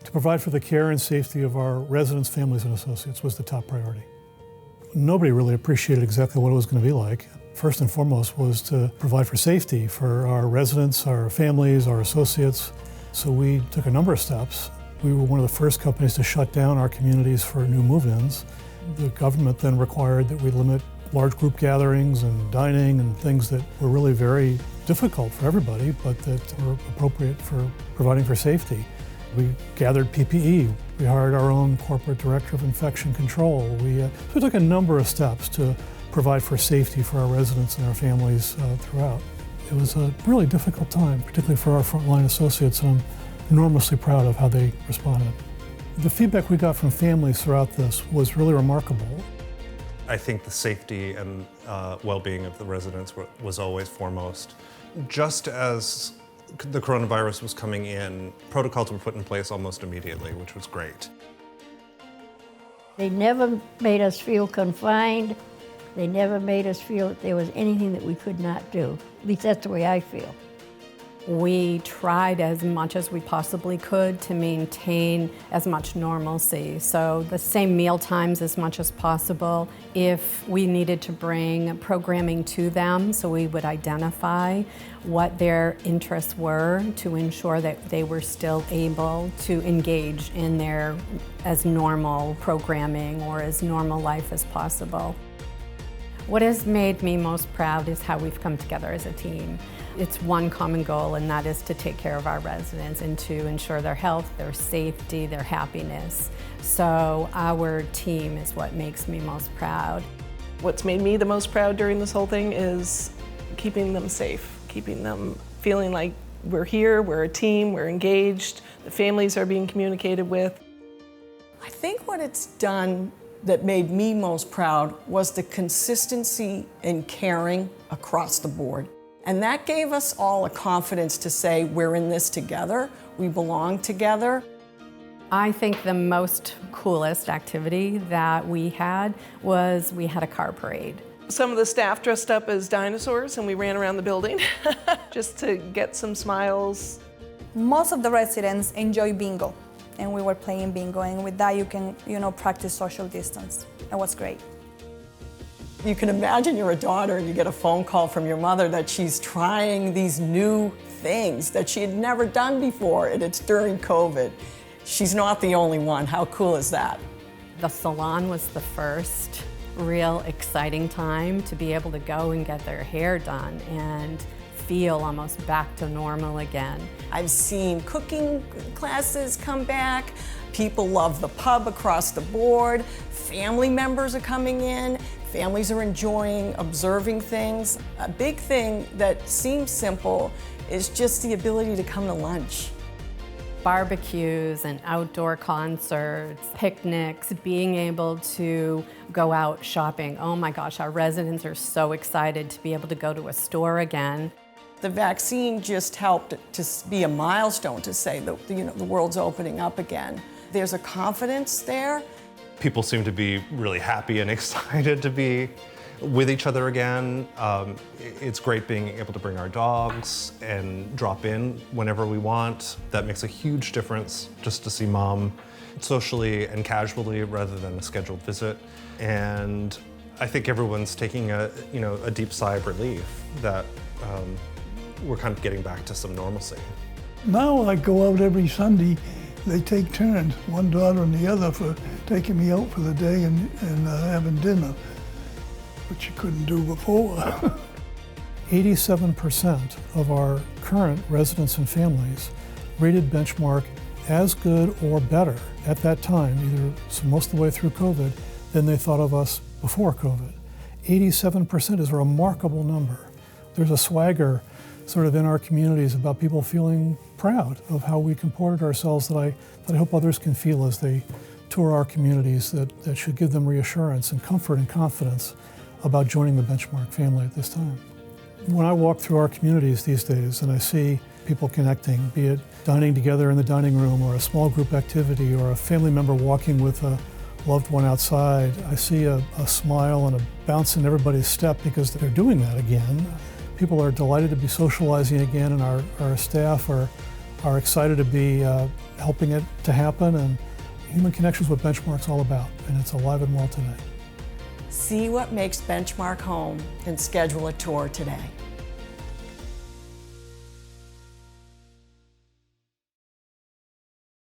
To provide for the care and safety of our residents, families, and associates was the top priority. Nobody really appreciated exactly what it was going to be like. First and foremost was to provide for safety for our residents, our families, our associates. So we took a number of steps. We were one of the first companies to shut down our communities for new move-ins. The government then required that we limit large group gatherings and dining and things that were really very difficult for everybody, but that were appropriate for providing for safety. We gathered PPE. We hired our own corporate director of infection control. We took a number of steps to provide for safety for our residents and our families throughout. It was a really difficult time, particularly for our frontline associates, and I'm enormously proud of how they responded. The feedback we got from families throughout this was really remarkable. I think the safety and well-being of the residents was always foremost. Just as the coronavirus was coming in, protocols were put in place almost immediately, which was great. They never made us feel confined. They never made us feel that there was anything that we could not do. At least that's the way I feel. We tried as much as we possibly could to maintain as much normalcy. So the same meal times as much as possible. If we needed to bring programming to them, so we would identify what their interests were to ensure that they were still able to engage in their as normal programming or as normal life as possible. What has made me most proud is how we've come together as a team. It's one common goal, and that is to take care of our residents and to ensure their health, their safety, their happiness. So our team is what makes me most proud. What's made me the most proud during this whole thing is keeping them safe, keeping them feeling like we're here, we're a team, we're engaged, the families are being communicated with. I think what it's done that made me most proud was the consistency in caring across the board. And that gave us all a confidence to say, we're in this together, we belong together. I think the most coolest activity that we had was we had a car parade. Some of the staff dressed up as dinosaurs and we ran around the building just to get some smiles. Most of the residents enjoy bingo, and we were playing bingo, and with that you can, practice social distance. It was great. You can imagine you're a daughter and you get a phone call from your mother that she's trying these new things that she had never done before, and it's during COVID. She's not the only one. How cool is that? The salon was the first real exciting time to be able to go and get their hair done and feel almost back to normal again. I've seen cooking classes come back. People love the pub across the board. Family members are coming in. Families are enjoying observing things. A big thing that seems simple is just the ability to come to lunch. Barbecues and outdoor concerts, picnics, being able to go out shopping. Oh my gosh, our residents are so excited to be able to go to a store again. The vaccine just helped to be a milestone to say that the world's opening up again. There's a confidence there. People seem to be really happy and excited to be with each other again. It's great being able to bring our dogs and drop in whenever we want. That makes a huge difference just to see Mom socially and casually rather than a scheduled visit. And I think everyone's taking a deep sigh of relief that we're kind of getting back to some normalcy. Now I go out every Sunday. They take turns, one daughter and the other, for taking me out for the day and having dinner, which you couldn't do before. 87% of our current residents and families rated Benchmark as good or better at that time, most of the way through COVID, than they thought of us before COVID. 87% is a remarkable number. There's a swagger sort of in our communities about people feeling proud of how we comported ourselves that I hope others can feel as they tour our communities, that should give them reassurance and comfort and confidence about joining the Benchmark family at this time. When I walk through our communities these days and I see people connecting, be it dining together in the dining room or a small group activity or a family member walking with a loved one outside, I see a smile and a bounce in everybody's step because they're doing that again. People are delighted to be socializing again, and our staff are are excited to be helping it to happen, and human connection is what Benchmark's all about, and it's alive and well today. See what makes Benchmark home and schedule a tour today.